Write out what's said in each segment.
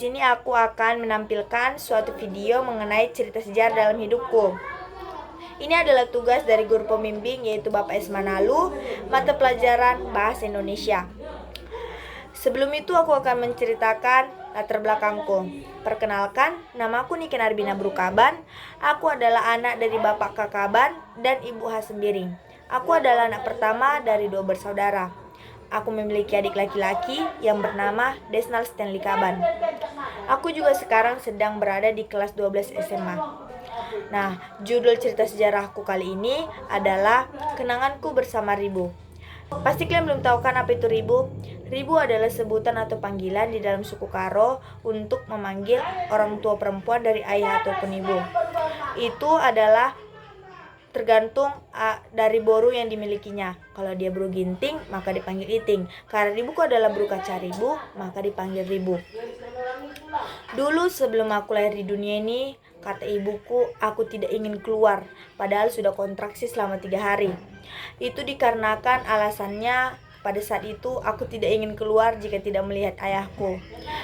sini aku akan menampilkan suatu video mengenai cerita sejarah dalam hidupku. Ini adalah tugas dari guru pembimbing yaitu Bapak Esmanalu, mata pelajaran Bahasa Indonesia. Sebelum itu aku akan menceritakan latar belakangku. Perkenalkan, namaku Niken Arbina Brukaban. Aku adalah anak dari Bapak Kakaban dan Ibu Hasembiring. Aku adalah anak pertama dari 2 bersaudara. Aku memiliki adik laki-laki yang bernama Desnal Stanley Kaban. Aku juga sekarang sedang berada di kelas 12 SMA. Nah, judul cerita sejarahku kali ini adalah Kenanganku Bersama Ribu. Pasti kalian belum tahu kan apa itu ribu? Ribu adalah sebutan atau panggilan di dalam suku Karo untuk memanggil orang tua perempuan dari ayah ataupun ibu. Itu adalah tergantung dari boru yang dimilikinya. Kalau dia boru ginting, maka dipanggil iting. Karena ribuku adalah boru kaca ribu, maka dipanggil ribu. Dulu sebelum aku lahir di dunia ini, kata ibuku, aku tidak ingin keluar, padahal sudah kontraksi selama 3 hari. Itu dikarenakan alasannya pada saat itu aku tidak ingin keluar jika tidak melihat ayahku.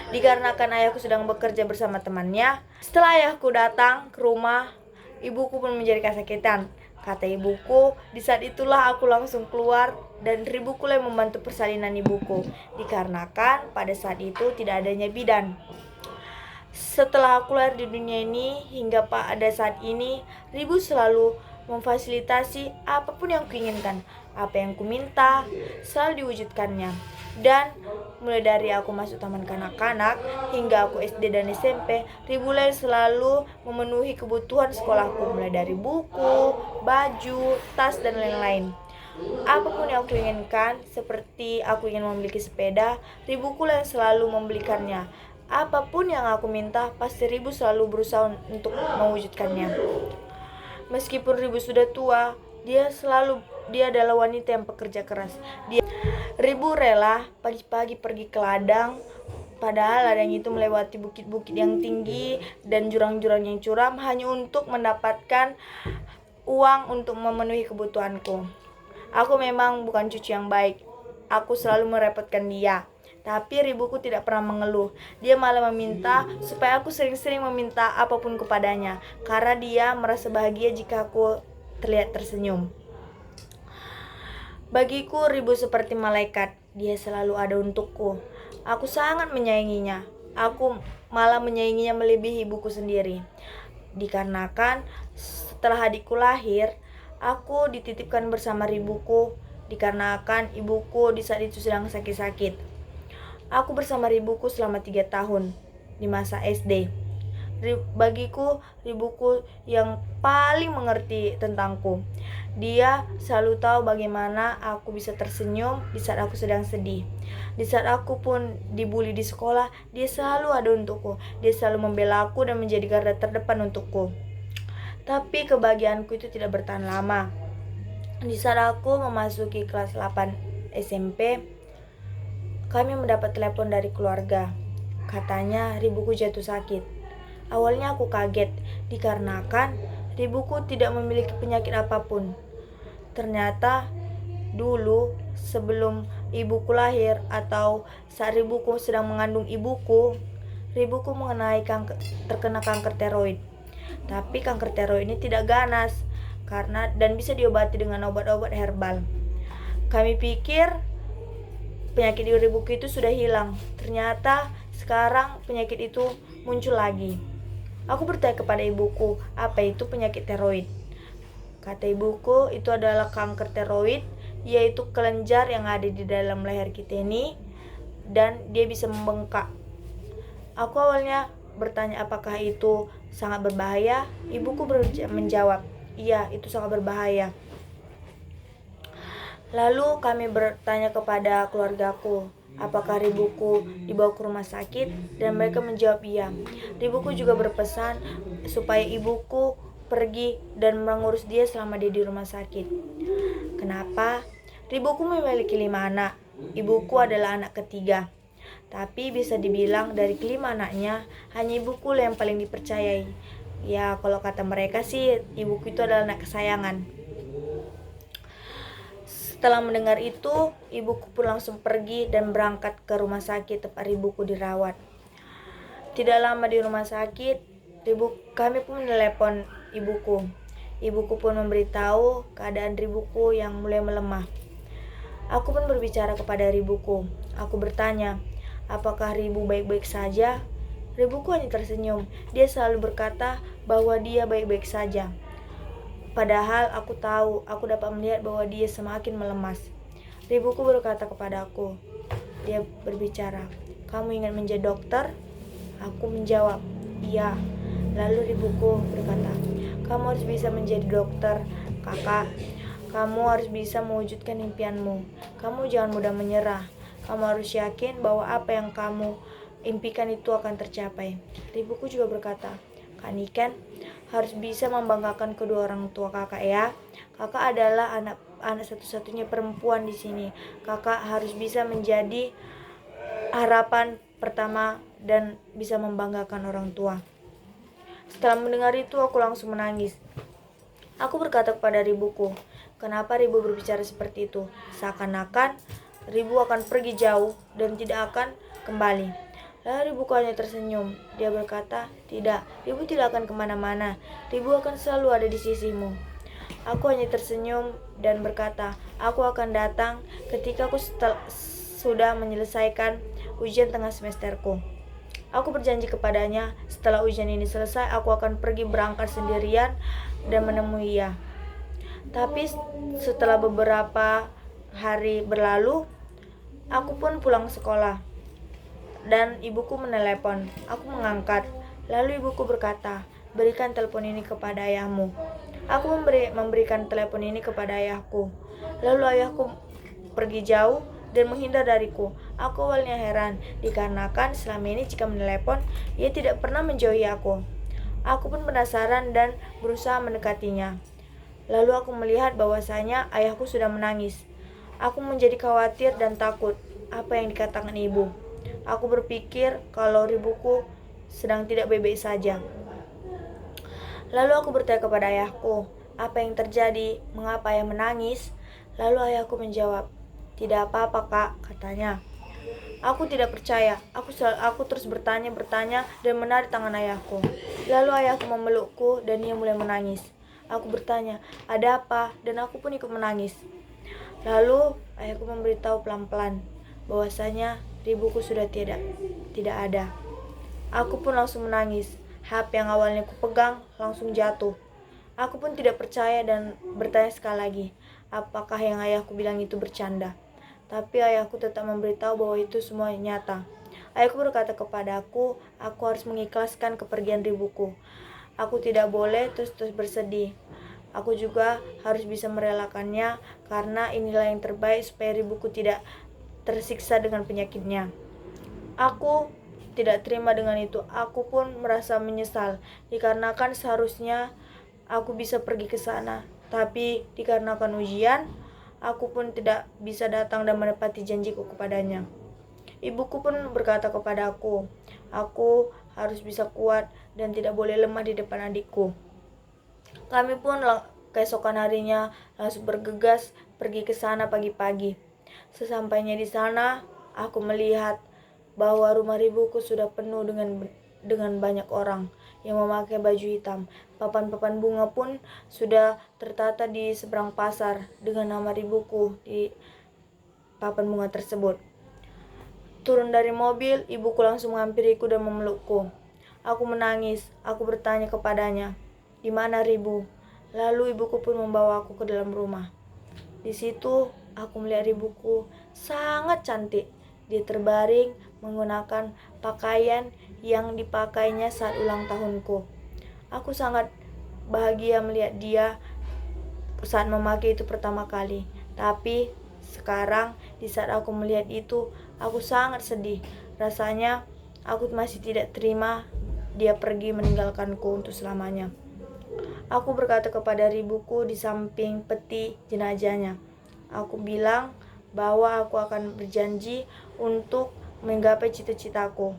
Dikarenakan ayahku sedang bekerja bersama temannya. Setelah ayahku datang ke rumah, ibuku pun menjadi kesakitan. Kata ibuku, di saat itulah aku langsung keluar dan ribuku yang membantu persalinan ibuku. Dikarenakan pada saat itu tidak adanya bidan. Setelah aku lahir di dunia ini hingga pada saat ini, ribu selalu memfasilitasi apapun yang kuinginkan. Apa yang kuminta selalu diwujudkannya. Dan mulai dari aku masuk taman kanak-kanak hingga aku SD dan SMP, ribu selalu memenuhi kebutuhan sekolahku, mulai dari buku, baju, tas, dan lain-lain. Apapun yang aku inginkan, seperti aku ingin memiliki sepeda, ribuku yang selalu membelikannya. Apapun yang aku minta, pasti ribu selalu berusaha untuk mewujudkannya. Meskipun ribu sudah tua, dia adalah wanita yang pekerja keras. Ribu rela pagi-pagi pergi ke ladang, padahal ladang itu melewati bukit-bukit yang tinggi dan jurang-jurang yang curam hanya untuk mendapatkan uang untuk memenuhi kebutuhanku. Aku memang bukan cucu yang baik. Aku selalu merepotkan dia. Tapi ribuku tidak pernah mengeluh. Dia malah meminta supaya aku sering-sering meminta apapun kepadanya, karena dia merasa bahagia jika aku terlihat tersenyum. Bagiku ribu seperti malaikat. Dia selalu ada untukku. Aku sangat menyayanginya. Aku malah menyayanginya melebihi ibuku sendiri. Dikarenakan setelah adikku lahir, aku dititipkan bersama ribuku. Dikarenakan ibuku di saat itu sedang sakit-sakit. Aku bersama ribuku selama 3 tahun di masa SD. Bagiku, ribuku yang paling mengerti tentangku. Dia selalu tahu bagaimana aku bisa tersenyum di saat aku sedang sedih. Di saat aku pun dibully di sekolah, dia selalu ada untukku. Dia selalu membela aku dan menjadi garda terdepan untukku. Tapi kebahagiaanku itu tidak bertahan lama. Di saat aku memasuki kelas 8 SMP, kami mendapat telepon dari keluarga. Katanya ribuku jatuh sakit. Awalnya aku kaget, dikarenakan ribuku tidak memiliki penyakit apapun. Ternyata dulu sebelum ibuku lahir atau saat ribuku sedang mengandung ibuku, ribuku terkena kanker tiroid. Tapi kanker tiroid ini tidak ganas dan bisa diobati dengan obat-obat herbal. Kami pikir penyakit di ribuku itu sudah hilang. Ternyata sekarang penyakit itu muncul lagi. Aku bertanya kepada ibuku, apa itu penyakit tiroid? Kata ibuku, itu adalah kanker tiroid, yaitu kelenjar yang ada di dalam leher kita ini, dan dia bisa membengkak. Aku awalnya bertanya apakah itu sangat berbahaya. Ibuku menjawab, iya, itu sangat berbahaya. Lalu kami bertanya kepada keluargaku, apakah ribuku dibawa ke rumah sakit, dan mereka menjawab iya. Ribuku juga berpesan supaya ibuku pergi dan mengurus dia selama dia di rumah sakit. Kenapa? Ribuku memiliki 5 anak. Ibuku adalah anak ketiga. Tapi bisa dibilang dari kelima anaknya, hanya ibuku yang paling dipercayai. Ya, kalau kata mereka sih, ibuku itu adalah anak kesayangan. Setelah mendengar itu, ibuku pun langsung pergi dan berangkat ke rumah sakit tempat ibuku dirawat. Tidak lama di rumah sakit, kami pun menelepon ibuku. Ibuku pun memberitahu keadaan ribuku yang mulai melemah. Aku pun berbicara kepada ribuku. Aku bertanya, apakah Ribu baik-baik saja? Ribuku hanya tersenyum. Dia selalu berkata bahwa dia baik-baik saja. Padahal aku tahu, aku dapat melihat bahwa dia semakin melemas. Ribuku berkata kepadaku, dia berbicara, kamu ingin menjadi dokter? Aku menjawab, iya. Lalu ribuku berkata, kamu harus bisa menjadi dokter, kakak. Kamu harus bisa mewujudkan impianmu. Kamu jangan mudah menyerah. Kamu harus yakin bahwa apa yang kamu impikan itu akan tercapai. Ribuku juga berkata, Kak Niken harus bisa membanggakan kedua orang tua kakak ya. Kakak adalah anak satu-satunya perempuan di sini. Kakak harus bisa menjadi harapan pertama dan bisa membanggakan orang tua. Setelah mendengar itu aku langsung menangis. Aku berkata kepada ribuku, kenapa Ribu berbicara seperti itu? Seakan-akan Ribu akan pergi jauh dan tidak akan kembali. Lalu Ribuku hanya tersenyum. Dia berkata, tidak, Ribu tidak akan kemana-mana. Ribu akan selalu ada di sisimu. Aku hanya tersenyum dan berkata, aku akan datang ketika aku sudah menyelesaikan ujian tengah semesterku. Aku berjanji kepadanya, setelah ujian ini selesai, aku akan pergi berangkat sendirian dan menemui ia. Tapi setelah beberapa hari berlalu, aku pun pulang sekolah dan ibuku menelepon. Aku mengangkat. Lalu ibuku berkata, berikan telepon ini kepada ayahmu. Aku memberikan telepon ini kepada ayahku. Lalu ayahku pergi jauh dan menghindar dariku. Aku awalnya heran, dikarenakan selama ini jika menelepon, ia tidak pernah menjauhi aku. Aku pun penasaran dan berusaha mendekatinya. Lalu aku melihat bahwasanya ayahku sudah menangis. Aku menjadi khawatir dan takut apa yang dikatakan ibu. Aku berpikir kalau ribuku sedang tidak baik-baik saja. Lalu aku bertanya kepada ayahku, apa yang terjadi? Mengapa ayah menangis? Lalu ayahku menjawab, tidak apa-apa kak, katanya. Aku tidak percaya. Aku terus bertanya dan menarik tangan ayahku. Lalu ayahku memelukku dan ia mulai menangis. Aku bertanya, ada apa? Dan aku pun ikut menangis. Lalu ayahku memberitahu pelan-pelan bahwasanya ribuku sudah tidak ada. Aku pun langsung menangis. HP yang awalnya kupegang langsung jatuh. Aku pun tidak percaya dan bertanya sekali lagi, apakah yang ayahku bilang itu bercanda? Tapi ayahku tetap memberitahu bahwa itu semua nyata. Ayahku berkata kepadaku, aku harus mengikhlaskan kepergian ribuku. Aku tidak boleh terus-terus bersedih. Aku juga harus bisa merelakannya karena inilah yang terbaik supaya ribuku tidak tersiksa dengan penyakitnya. Aku tidak terima dengan itu. Aku pun merasa menyesal dikarenakan seharusnya aku bisa pergi ke sana. Tapi dikarenakan ujian, aku pun tidak bisa datang dan menepati janjiku kepadanya. Ibuku pun berkata kepadaku, aku harus bisa kuat dan tidak boleh lemah di depan adikku. Kami pun keesokan harinya langsung bergegas pergi ke sana pagi-pagi. Sesampainya di sana, aku melihat bahwa rumah ribuku sudah penuh dengan banyak orang yang memakai baju hitam. Papan-papan bunga pun sudah tertata di seberang pasar dengan nama ribuku di papan bunga tersebut. Turun dari mobil, ibuku langsung menghampiriku dan memelukku. Aku menangis. Aku bertanya kepadanya, di mana Ribu? Lalu ibuku pun membawa aku ke dalam rumah. Di situ aku melihat ribuku sangat cantik. Dia terbaring menggunakan pakaian yang dipakainya saat ulang tahunku. Aku sangat bahagia melihat dia saat memakai itu pertama kali. Tapi sekarang di saat aku melihat itu, aku sangat sedih. Rasanya aku masih tidak terima dia pergi meninggalkanku untuk selamanya. Aku berkata kepada ribuku di samping peti jenazahnya. Aku bilang bahwa aku akan berjanji untuk menggapai cita-citaku.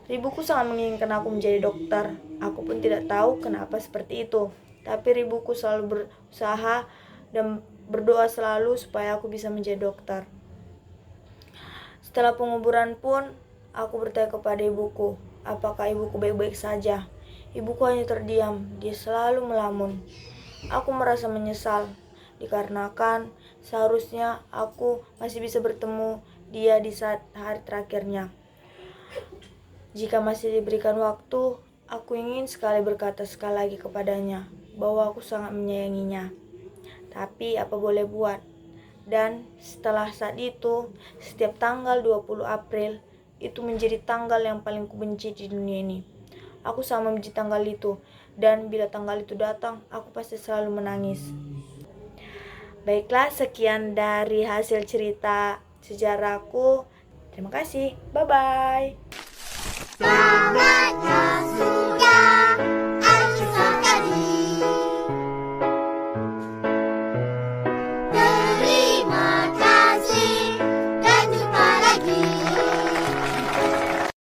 Ribuku sangat menginginkan aku menjadi dokter. Aku pun tidak tahu kenapa seperti itu. Tapi ribuku selalu berusaha dan berdoa selalu supaya aku bisa menjadi dokter. Setelah penguburan pun, aku bertanya kepada ibuku, apakah ibuku baik-baik saja? Ibuku hanya terdiam, dia selalu melamun. Aku merasa menyesal, dikarenakan seharusnya aku masih bisa bertemu dia di saat hari terakhirnya. Jika masih diberikan waktu, aku ingin sekali berkata sekali lagi kepadanya bahwa aku sangat menyayanginya. Tapi apa boleh buat? Dan setelah saat itu, setiap tanggal 20 April itu menjadi tanggal yang paling kubenci di dunia ini. Aku sama membenci tanggal itu, dan bila tanggal itu datang, aku pasti selalu menangis. Baiklah, sekian dari hasil cerita sejarahku. Terima kasih. Bye-bye.